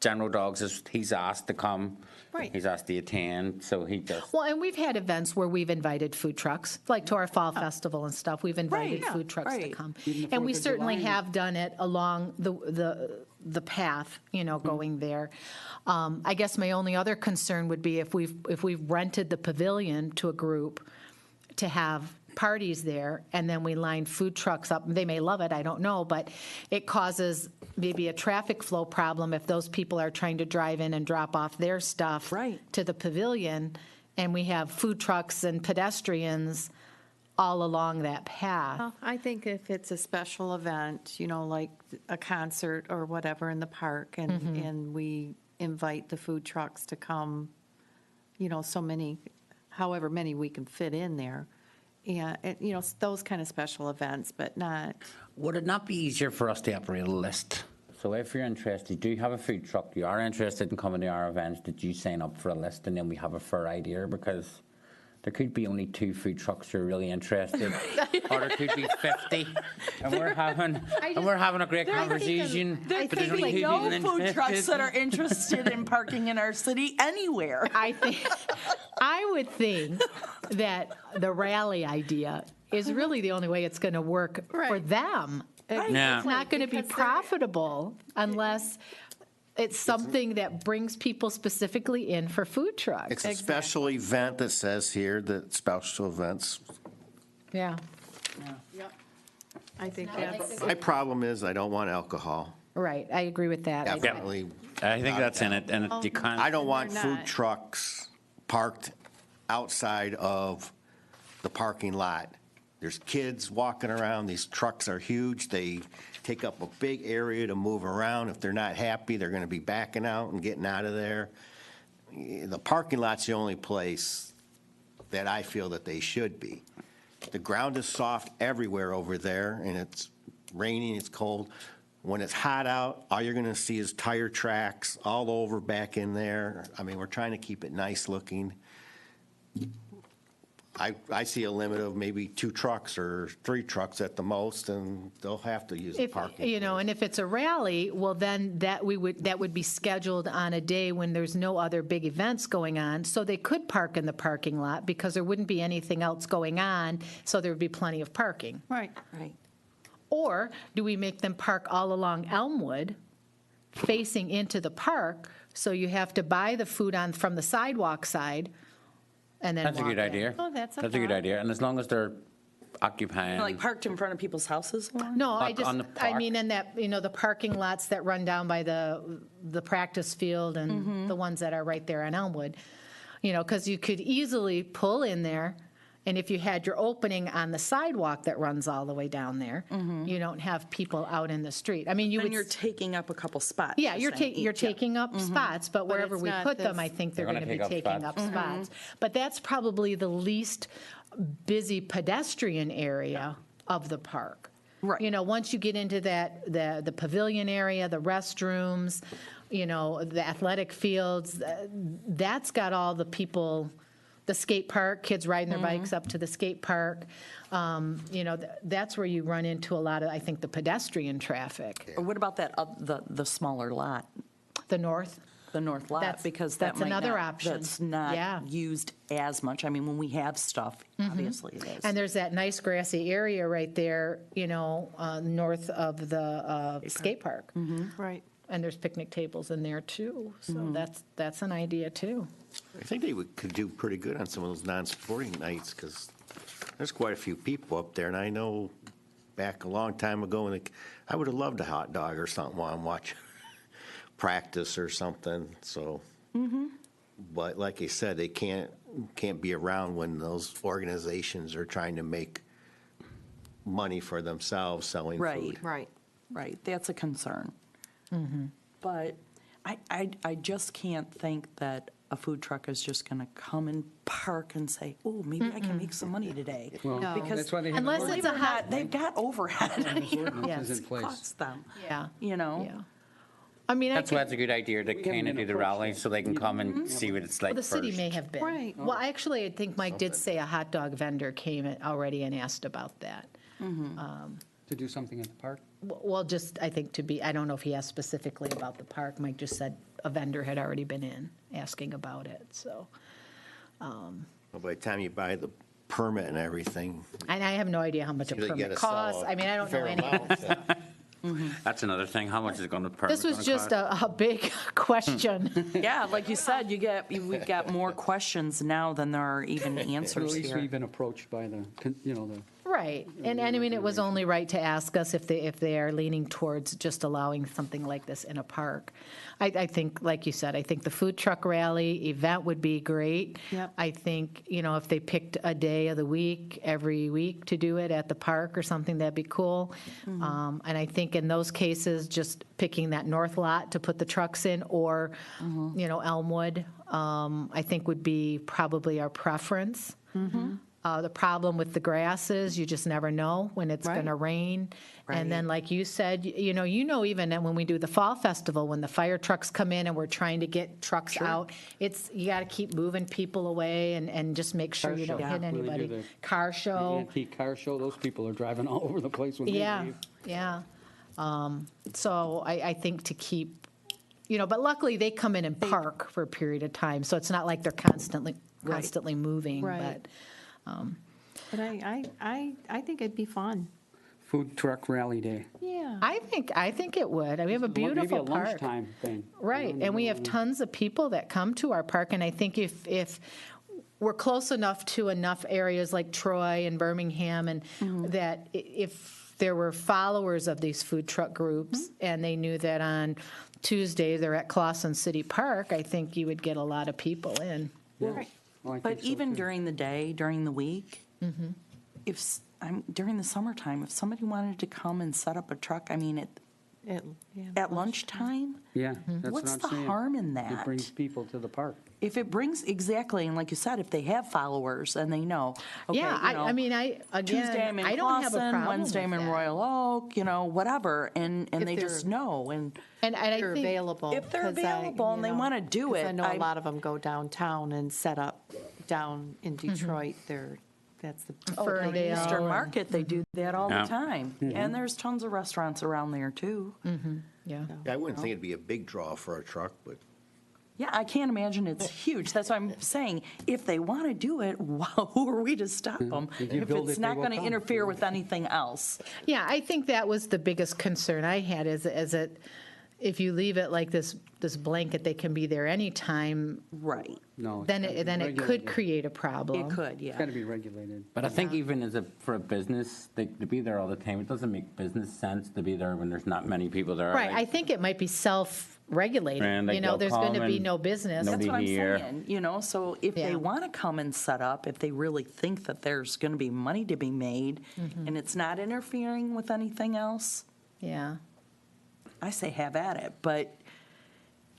General Dogs is he's asked to come. Right. He's asked to attend, so he just. Well, and we've had events where we've invited food trucks, like to our fall festival and stuff. We've invited Right, food trucks to right. come. Even the And we 4th of certainly July. have done it along the path, you know, going there. I guess my only other concern would be if we've rented the pavilion to a group to have parties there, and then we line food trucks up. They may love it, I don't know, but it causes maybe a traffic flow problem if those people are trying to drive in and drop off their stuff Right. to the pavilion, and we have food trucks and pedestrians all along that path. Well, I think if it's a special event, you know, like a concert or whatever in the park, and we invite the food trucks to come, you know, however many we can fit in there. Yeah, you know, those kind of special events, but not, Would it not be easier for us to operate a list? So if you're interested, you do have a food truck, you are interested in coming to our events, did you sign up for a list and then we have a fair idea? Because there could be only 2 food trucks who are really interested, or there could be 50, and we're having a great conversation. There but there's could only be 2 no people food trucks interested. that are interested in parking in our city anywhere. I would think that the rally idea is really the only way it's going to work for Right. them. Yeah. It's not going to be Because they're- profitable unless it's something that brings people specifically in for food trucks. It's a special event that says here that special events. Yeah, I think that's, My problem is I don't want alcohol. right, I agree with that. I- Definitely. I think that's in it, and you can't. I don't want They're food not. trucks parked outside of the parking lot. There's kids walking around. These trucks are huge. They take up a big area to move around. If they're not happy, they're going to be backing out and getting out of there. The parking lot's the only place that I feel that they should be. The ground is soft everywhere over there, and it's raining, it's cold. When it's hot out, all you're going to see is tire tracks all over back in there. I mean, we're trying to keep it nice looking. I see a limit of maybe 2 trucks or 3 trucks at the most, and they'll have to use the If, parking. you know, and if it's a rally, well, then that would be scheduled on a day when there's no other big events going on, so they could park in the parking lot because there wouldn't be anything else going on, so there would be plenty of parking. Right. Right. Or do we make them park all along Elmwood, facing into the park, so you have to buy the food from the sidewalk side, and then That's a walk good in? idea. Oh, that's a That's a good thought. idea, and as long as they're occupying. Like parked in front of people's houses? Lauren? No, I Park on just, the I park. mean, in that, you know, the parking lots that run down by the practice field and the ones that are right there on Elmwood. You know, because you could easily pull in there, and if you had your opening on the sidewalk that runs all the way down there, you don't have people out in the street. I mean, you Then would. you're taking up a couple spots. Yeah, you're saying you're each, yeah. taking up spots, but wherever it's we not put them, this- I think they're They're going to gonna be take up taking up spots. spots. But that's probably the least busy pedestrian area of the park. Right. You know, once you get into that, the pavilion area, the restrooms, you know, the athletic fields, that's got all the people, the skate park, kids riding their bikes up to the skate park. You know, that's where you run into a lot of, I think, the pedestrian traffic. Or what about that, the smaller lot, The north. the north lot? That's- Because that's that might another not- option. That's Yeah. not used as much. I mean, when we have stuff, obviously it is. And there's that nice grassy area right there, you know, north of the skate park. Right. And there's picnic tables in there too. So that's an idea too. I think they could do pretty good on some of those non-sporting nights, because there's quite a few people up there, and I know back a long time ago, and I would have loved a hot dog or something while I'm watching practice or something, so. But like I said, they can't be around when those organizations are trying to make money for themselves selling Right. food. Right. Right, that's a concern. But I just can't think that a food truck is just going to come and park and say, oh, maybe I can make some money today. Well, No. Because that's why they have. Unless an it's believe a it or hot- not, they've got overhead. You know, ordinances in it place. costs them. Yeah. You know? Yeah. I mean, That's why it's a good idea to haven't kind of been do the approached rally yet. so they can come and see what it's like well, the first. city may have been. Right. Well, actually, I think Mike did say a hot dog vendor came already and asked about that. To do something at the park? Well, just, I think I don't know if he asked specifically about the park. Mike just said a vendor had already been in asking about it, so. Well, by the time you buy the permit and everything, And I have no idea how much a you permit gotta sell costs. a I mean, I don't know fair any. amount. That's another thing, how much is it going to permit? This was gonna just cost? a big question. Yeah, like you said, we've got more questions now than there are even At answers least here. we've been approached by the, the Right, and I mean, it was only right to ask us if they are leaning towards just allowing something like this in a park. I think, like you said, I think the food truck rally event would be great. Yep. I think, you know, if they picked a day of the week, every week to do it at the park or something, that'd be cool. And I think in those cases, just picking that north lot to put the trucks in, or, you know, Elmwood, I think would be probably our preference. The problem with the grass is you just never know when it's going to rain. And then, like you said, you know even when we do the fall festival, when the fire trucks come in and we're trying to get trucks out, you got to keep moving people away and just make sure Car you don't show. hit Where they do anybody. the- Car show. antique car show, those people are driving all over the place when they Yeah, leave. yeah. So I think to keep, you know, but luckily they come in and park for a period of time, so it's not like they're constantly moving. Right. But I think it'd be fun. Food truck rally day. Yeah. I think it would. We have a beautiful Maybe a park. lunchtime thing. Right, and we have tons of people that come to our park, and I think if we're close enough to enough areas like Troy and Birmingham, and that if there were followers of these food truck groups, and they knew that on Tuesday they're at Clawson City Park, I think you would get a lot of people in. Right. Well, I But think so, even too. during the day, during the week, during the summertime, if somebody wanted to come and set up a truck, I mean, at lunchtime, Yeah, that's what what's I'm the saying. harm in It that? brings people to the park. If it brings, exactly, and like you said, if they have followers and they know, okay, Yeah, I mean, Tuesday I'm in I don't have a Clawson, problem Wednesday I'm with in that. Royal Oak, whatever, and If they just they're- know, and And I They're think, available. If they're 'cause I, available and you they know, wanna do 'cause it, I know I- a lot of them go downtown and set up down in Mm-hmm. Detroit. That's the. Ferndale the Eastern and- Market, they do that all Yeah. the time. And there's tons of restaurants around there too. yeah. Yeah, I wouldn't think it'd be a big draw for a truck, but Yeah, I can't imagine it's huge. That's why I'm saying, if they want to do it, who are we to stop them? If you If build it's it, they not will going to come. interfere with anything else. Yeah, I think that was the biggest concern I had is it, if you leave it like this blanket, they can be there anytime, Right. No. it's then gotta be it could regulated. create a problem. It could, It's yeah. got to be regulated. But I think even for a business, to be there all the time, it doesn't make business sense to be there when there's not many people there. Right, Like, I think it might be self-regulating, And, like, they'll there's going to come be and no business. That's nobody what I'm here. saying, so if Yeah. they want to come and set up, if they really think that there's going to be money to be made and it's not interfering with anything else, Yeah, I say have at it. But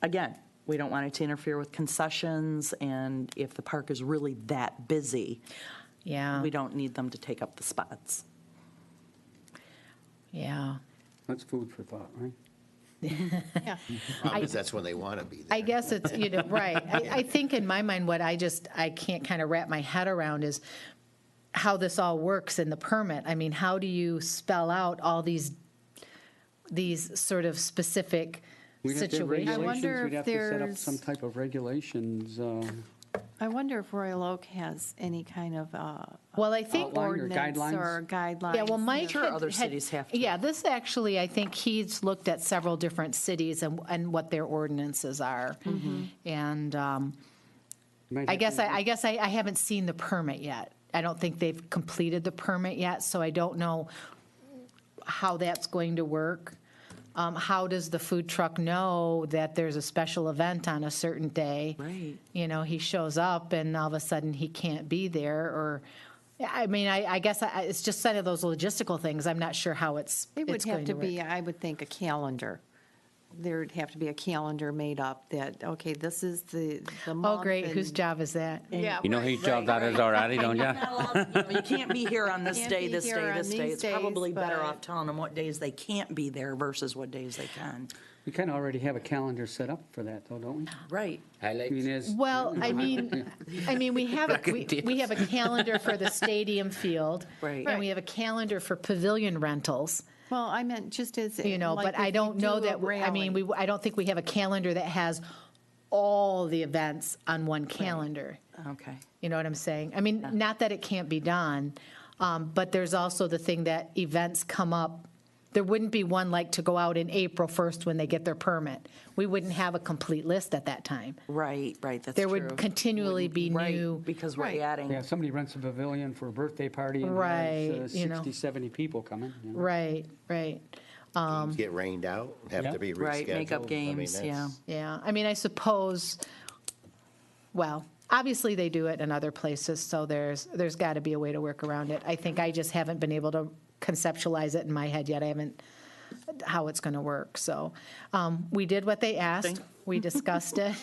again, we don't want it to interfere with concessions, and if the park is really that busy, yeah, we don't need them to take up the spots. yeah. That's food for thought, right? Yeah. problem is that's when they want to be there. I guess it's, right. I think in my mind, what I can't kind of wrap my head around is how this all works in the permit. I mean, how do you spell out all these sort of specific We'd have to have situations? I wonder regulations. We'd if have to set up there's- some type of regulations. I wonder if Royal Oak has any kind of Well, I think, Outline or ordinance guidelines? or guidelines. yeah, well, Mike Sure, had- other had- cities have to. Yeah, this actually, I think he's looked at several different cities and what their ordinances are. And I guess I haven't seen the permit yet. I don't think they've completed the permit yet, so I don't know how that's going to work. How does the food truck know that there's a special event on a certain day? Right. He shows up and all of a sudden he can't be there, or, I mean, I guess it's just some of those logistical things. I'm not sure how It would it's have going to to be, work. I would think, a calendar. There'd have to be a calendar made up that, okay, this is the month. Oh, great, whose and- job is that? Yeah, You know whose job that is already, don't you? You can't be here on this Can't day, be this here day, on this day. these It's probably days, better but- off telling them what days they can't be there versus what days they can. We kind of already have a calendar set up for that, though, don't we? Right. I mean, as. Well, I mean, we have, we have a calendar for the stadium field. Right. And we have a calendar for pavilion rentals. Well, I meant just as. But I don't know that, I don't think we have a calendar that has all the events on one calendar. Okay. You know what I'm saying? I mean, not that it can't be done, but there's also the thing that events come up. There wouldn't be one like to go out in April 1st when they get their permit. We wouldn't have a complete list at that time. Right, that's true. There would continually be Right, new. because we're Right. adding. Yeah, somebody rents a pavilion for a birthday party and Right, has you know. 60, 70 people coming. Right. Games get rained out, have Yeah. to be rescheduled. Right, makeup I mean, games, yeah. that's- Yeah, I mean, I suppose, well, obviously they do it in other places, so there's got to be a way to work around it. I think I just haven't been able to conceptualize it in my head yet. I haven't, how it's going to work. So we did what they asked. We discussed it.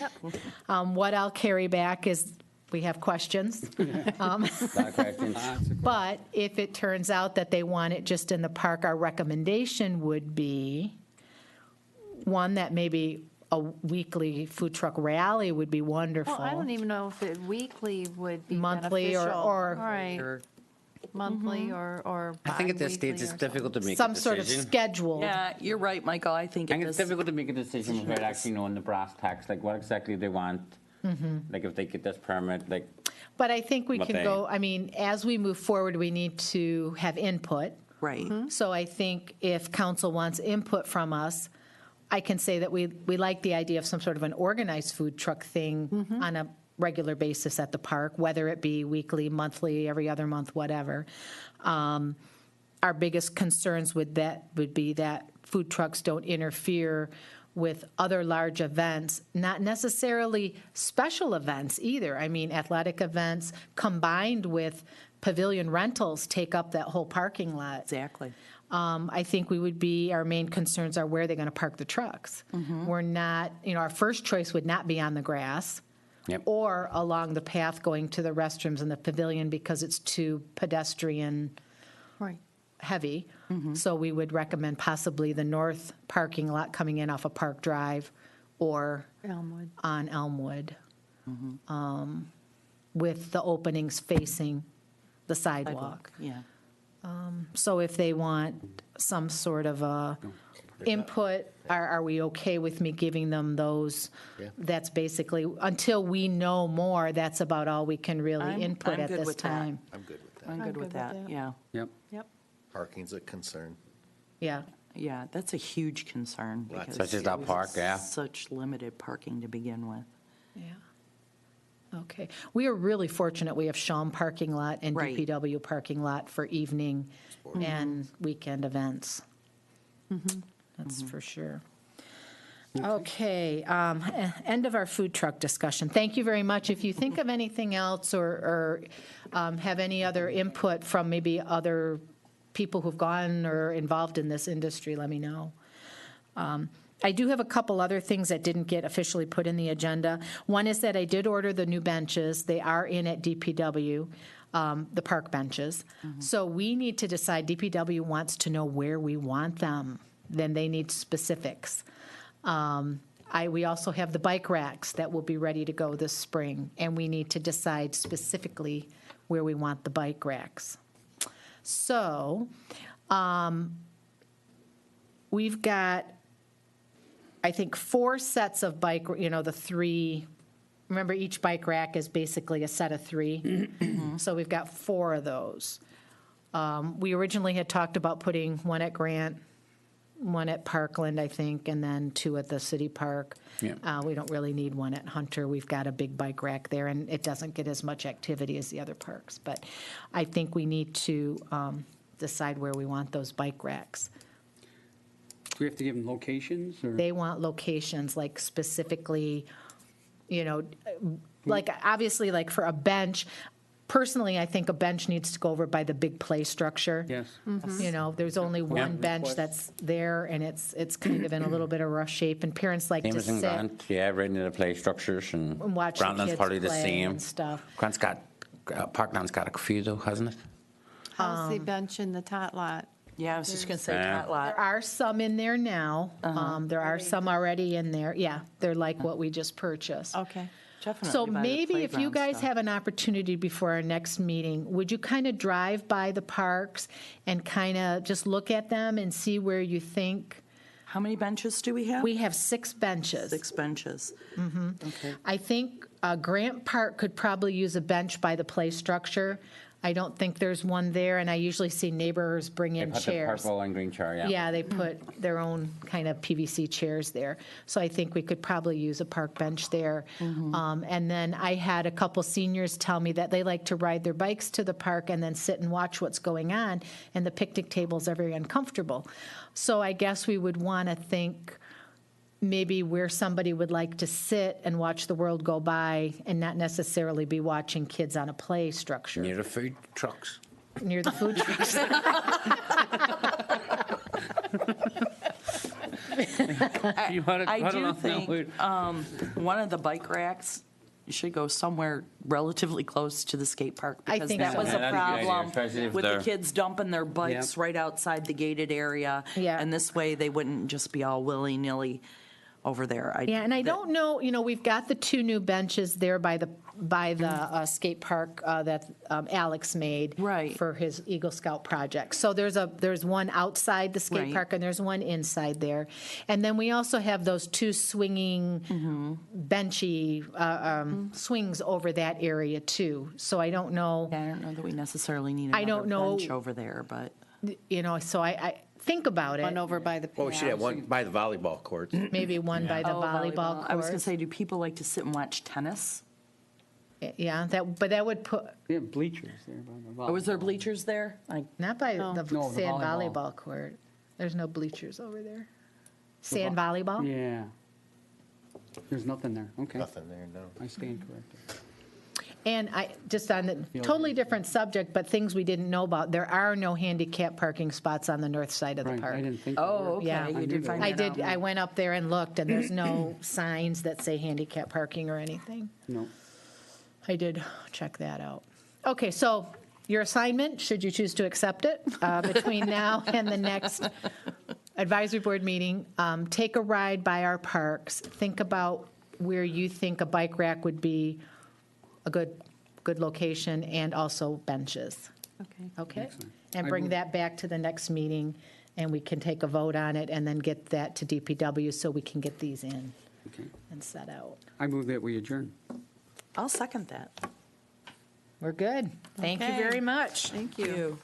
What I'll carry back is we have questions. Lot of questions. But if it turns out that they want it just in the park, our recommendation would be, one, that maybe a weekly food truck rally would be wonderful. Well, I don't even know if it weekly would be Monthly or- beneficial. or- Right, Or- monthly or I think at this bi-weekly stage, it's or difficult to make a Some sort of decision. schedule. Yeah, you're right, Michael. I think I think it it's is. difficult to make a decision without actually knowing the brass tacks, like what exactly they want. Like if they get this permit, like, But I think we What can they- go, I mean, as we move forward, we need to have input. Right. So I think if council wants input from us, I can say that we like the idea of some sort of an organized food truck thing on a regular basis at the park, whether it be weekly, monthly, every other month, whatever. Our biggest concerns would be that food trucks don't interfere with other large events, not necessarily special events either. I mean, athletic events combined with pavilion rentals take up that whole parking lot. Exactly. I think our main concerns are where they're going to park the trucks. We're not, our first choice would not be on the grass Yep. or along the path going to the restrooms in the pavilion because it's too pedestrian Right. heavy. So we would recommend possibly the north parking lot coming in off of Park Drive or Elmwood. on Elmwood, with the openings facing the sidewalk. Yeah. So if they want some sort of a input, are we okay with me giving them those? Yeah. That's basically, until we know more, that's about all we can really input I'm at good this with that. time. I'm good with that. I'm good with that, yeah. Yep. Yep. Parking's a concern. Yeah. Yeah, that's a huge concern Lots. because. Such as that park, yeah. Such limited parking to begin with. Yeah. Okay. We are really fortunate. We have Shawm parking lot and Right. DPW parking lot for evening and weekend events. That's for sure. Okay, end of our food truck discussion. Thank you very much. If you think of anything else or have any other input from maybe other people who've gone or involved in this industry, let me know. I do have a couple other things that didn't get officially put in the agenda. One is that I did order the new benches. They are in at DPW, the park benches. So we need to decide, DPW wants to know where we want them. Then they need specifics. We also have the bike racks that will be ready to go this spring, and we need to decide specifically where we want the bike racks. So, we've got, I think, 4 sets of bike, the 3, remember each bike rack is basically a set of 3. So we've got 4 of those. We originally had talked about putting 1 at Grant, 1 at Parkland, I think, and then 2 at the city park. Yeah. We don't really need 1 at Hunter. We've got a big bike rack there, and it doesn't get as much activity as the other parks. But I think we need to decide where we want those bike racks. Do we have to give them locations or? They want locations, like specifically, like obviously like for a bench. Personally, I think a bench needs to go over by the big play structure. Yes. There's only one bench that's there, and it's kind of in a little bit of rough shape, and parents like to Same as in sit Grant, yeah, right near the play structures and. and watch the Grantland's kids probably the play same. and stuff. Grant's got, Parkland's got a few though, hasn't it? How's the bench in the tot lot? Yeah, I was just going to say Yeah. that lot. There are some in there now. There are some already in there. Yeah, they're like what we just purchased. Okay. Definitely So by the maybe if you playground guys stuff. have an opportunity before our next meeting, would you kind of drive by the parks and kind of just look at them and see where you think? How many benches do we have? We have 6 benches. 6 benches. Okay. I think Grant Park could probably use a bench by the play structure. I don't think there's one there, and I usually see neighbors bring They in put the chairs. purple and green chair, yeah. Yeah, they put their own kind of PVC chairs there. So I think we could probably use a park bench there. And then I had a couple seniors tell me that they like to ride their bikes to the park and then sit and watch what's going on, and the picnic tables are very uncomfortable. So I guess we would want to think maybe where somebody would like to sit and watch the world go by and not necessarily be watching kids on a play structure Near the food trucks. near the food trucks. I do think one of the bike racks should go somewhere relatively close to the skate park. I Because think that so. was Yeah, a that'd be a good idea, problem especially if with the they're- kids dumping their bikes Yep. right outside the gated area. Yeah. And this way, they wouldn't just be all willy-nilly over there. Yeah, and I don't know, we've got the 2 new benches there by the skate park that Alex made Right. for his Eagle Scout project. So there's one outside the skate Right. park and there's one inside there. And then we also have those 2 swinging benchy swings over that area too. So I don't know, Yeah, I don't know that we necessarily need I don't another know- bench over there, but so I think about One it. over by the Well, we should have path. one by the volleyball courts. Maybe one by the volleyball court. I was going to say, do people like to sit and watch tennis? Yeah, but that would put, We have bleachers there by the volleyball. Oh, was there bleachers there? not by the No, the sand volleyball. volleyball court. There's no bleachers over there. Sand volleyball? Yeah. There's nothing there. Okay. Nothing there, no. I stand corrected. And just on the totally different subject, but things we didn't know about, there are no handicap parking spots on the north side of the Right, park. I didn't think. Oh, Yeah. okay, I you knew did that. find I that out. did, I went up there and looked, and there's no signs that say handicap parking or anything. No. I did check that out. Okay, so your assignment, should you choose to accept it, between now and the next advisory board meeting, take a ride by our parks. Think about where you think a bike rack would be a good location, and also benches. Okay. Okay? Excellent. And I bring will- that back to the next meeting, and we can take a vote on it, and then get that to DPW so we can get these in Okay. and set out. I move that we adjourn. I'll second that. We're good. Thank you Okay. very much. Thank you.